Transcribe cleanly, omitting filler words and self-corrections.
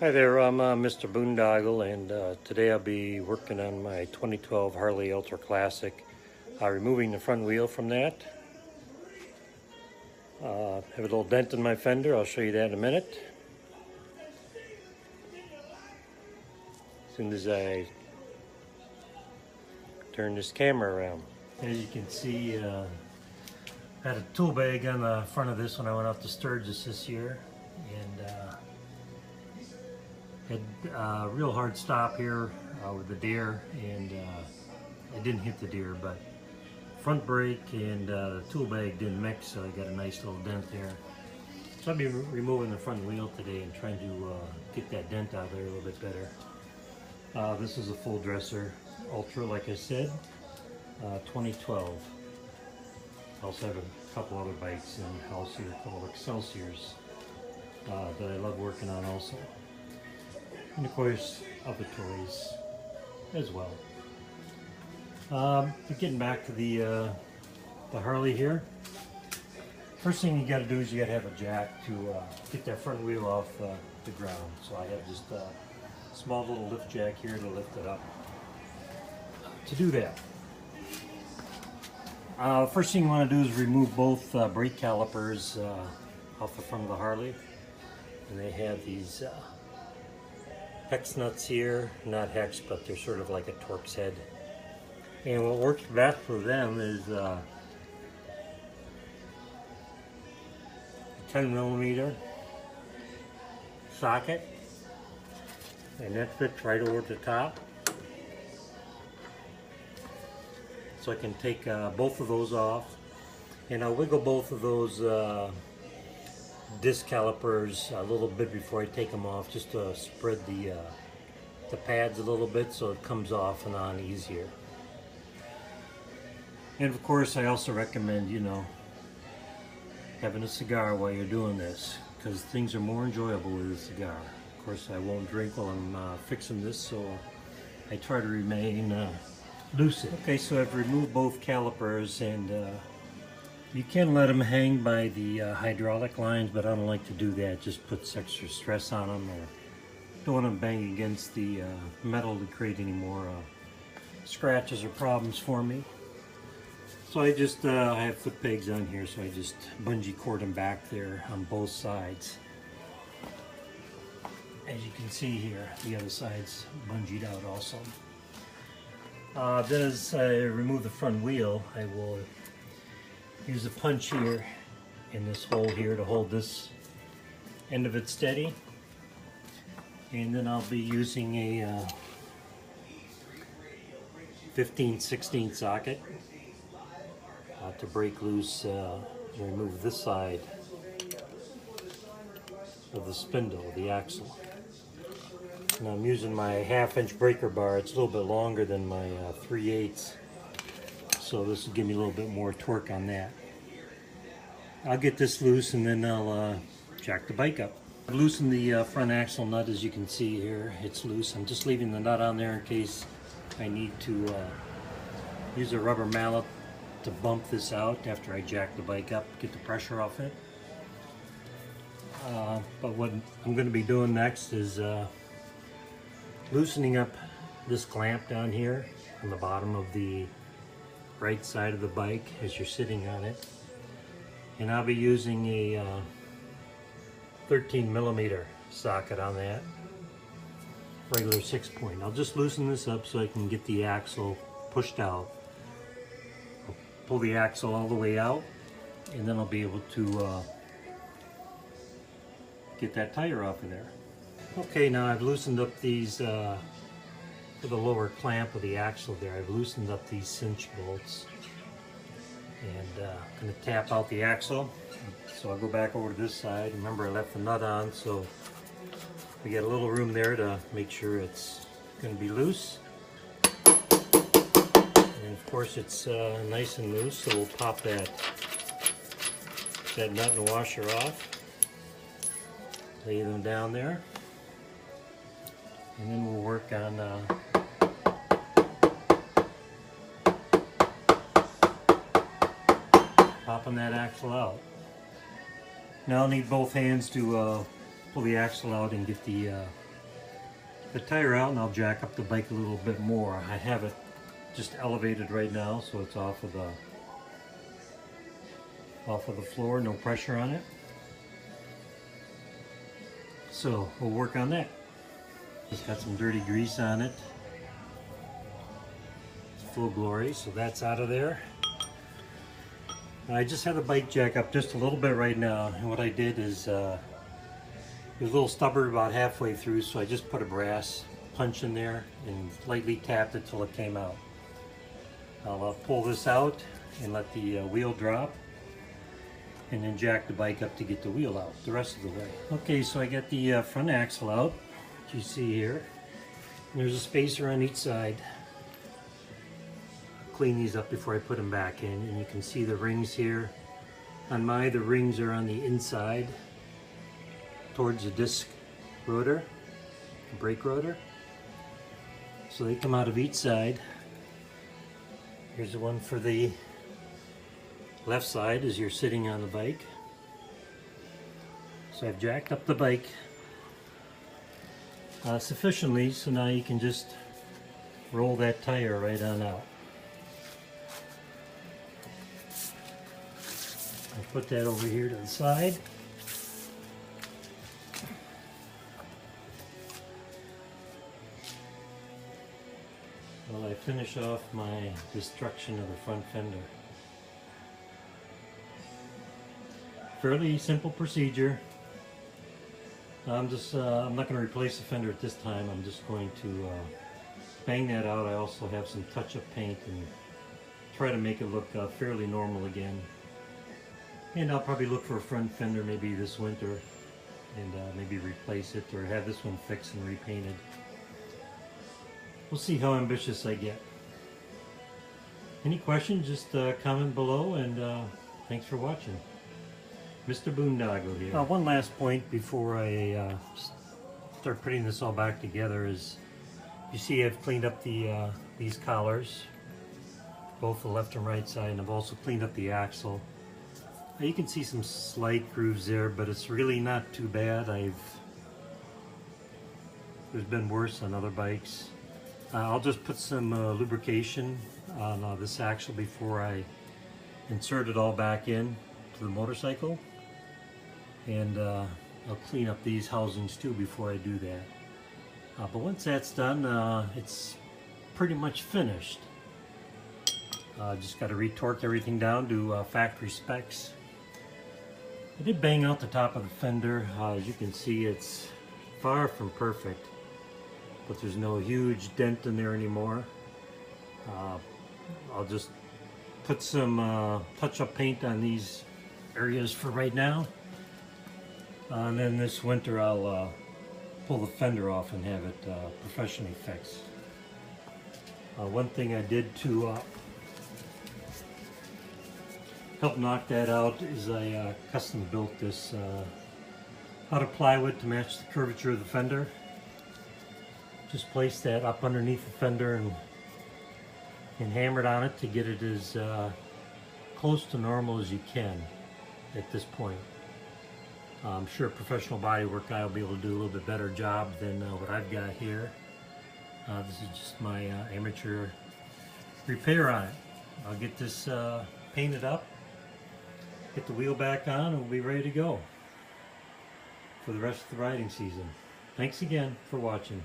Hi there, I'm Mr. Boondoggle, and today I'll be working on my 2012 Harley Ultra Classic, removing the front wheel from that. Have a little dent in my fender. I'll show you that in a minute. As soon as I turn this camera around. As you can see, I had a tool bag on the front of this when I went out to Sturgis this year, and had a real hard stop here with the deer, and I didn't hit the deer, but front brake and the tool bag didn't mix, so I got a nice little dent there. So I'll be removing the front wheel today and trying to get that dent out there a little bit better. This is a full dresser Ultra, like I said, 2012. I also have a couple other bikes in the house here, a couple of Excelsiors that I love working on also. And of course, other toys as well. But getting back to the Harley here. First thing you got to do is you got to have a jack to get that front wheel off the ground. So I have just a small little lift jack here to lift it up. To do that, first thing you want to do is remove both brake calipers off the front of the Harley. And they have these hex nuts here, not hex, but they're sort of like a Torx head. And what works best for them is a 10mm socket, and that fits right over the top. So I can take both of those off, and I'll wiggle both of those disc calipers a little bit before I take them off, just to spread the pads a little bit so it comes off and on easier. And of course, I also recommend, having a cigar while you're doing this, because things are more enjoyable with a cigar. Of course, I won't drink while I'm fixing this, so I try to remain lucid. Okay, so I've removed both calipers, and you can let them hang by the hydraulic lines, but I don't like to do that. It just puts extra stress on them, or don't want them bang against the metal to create any more scratches or problems for me. So I just, I have foot pegs on here, so I just bungee cord them back there on both sides. As you can see here, the other side's bungeed out also. Then as I remove the front wheel, I will use a punch here in this hole here to hold this end of it steady. And then I'll be using a 15/16 socket to break loose and remove this side of the spindle, the axle. And I'm using my 1/2-inch breaker bar. It's a little bit longer than my 3/8, so this will give me a little bit more torque on that. I'll get this loose, and then I'll jack the bike up. I've loosened the front axle nut, as you can see here. It's loose. I'm just leaving the nut on there in case I need to use a rubber mallet to bump this out after I jack the bike up, get the pressure off it. But what I'm going to be doing next is loosening up this clamp down here on the bottom of the right side of the bike as you're sitting on it. And I'll be using a 13mm socket on that, regular 6-point. I'll just loosen this up so I can get the axle pushed out. I'll pull the axle all the way out, and then I'll be able to get that tire off of there. Okay, now I've loosened up these, for the lower clamp of the axle there, I've loosened up these cinch bolts. And I'm going to tap out the axle. So I'll go back over to this side. Remember, I left the nut on, so we get a little room there to make sure it's going to be loose. And of course it's nice and loose, so we'll pop that nut and washer off. Lay them down there. And then we'll work on popping that axle out. Now I'll need both hands to pull the axle out and get the the tire out and I'll jack up the bike a little bit more. I have it just elevated right now, so it's off of the floor, no pressure on it. So we'll work on that. It's got some dirty grease on it. It's full glory, so that's out of there. I just had the bike jack up just a little bit right now, and what I did is it was a little stubborn about halfway through, so I just put a brass punch in there and lightly tapped it till it came out. I'll pull this out and let the wheel drop, and then jack the bike up to get the wheel out the rest of the way. Okay, so I got the front axle out, as you see here. And there's a spacer on each side. I'll clean these up before I put them back in, and you can see the rings here. On the rings are on the inside towards the disc rotor, the brake rotor. So they come out of each side. Here's the one for the left side as you're sitting on the bike. So I've jacked up the bike sufficiently, so now you can just roll that tire right on out. I'll put that over here to the side. While I finish off my destruction of the front fender. Fairly simple procedure. I'm not going to replace the fender at this time. I'm just going to bang that out. I also have some touch-up paint and try to make it look fairly normal again. And I'll probably look for a front fender maybe this winter and maybe replace it or have this one fixed and repainted. We'll see how ambitious I get. Any questions, just comment below, and thanks for watching. Mr. Boondoggle here. One last point before I start putting this all back together is, you see I've cleaned up these collars, both the left and right side, and I've also cleaned up the axle. Now you can see some slight grooves there, but it's really not too bad. There's been worse on other bikes. I'll just put some lubrication on this axle before I insert it all back in to the motorcycle, and I'll clean up these housings too before I do that. But once that's done, it's pretty much finished. Just got to retorque everything down to factory specs. I did bang out the top of the fender. As you can see, it's far from perfect, but there's no huge dent in there anymore. I'll just put some touch-up paint on these areas for right now, and then this winter I'll pull the fender off and have it professionally fixed. One thing I did to help knock that out is I custom built this out of plywood to match the curvature of the fender. Just place that up underneath the fender and hammered on it to get it as close to normal as you can at this point. I'm sure a professional bodywork guy will be able to do a little bit better job than what I've got here. This is just my amateur repair on it. I'll get this painted up, get the wheel back on, and we'll be ready to go for the rest of the riding season. Thanks again for watching.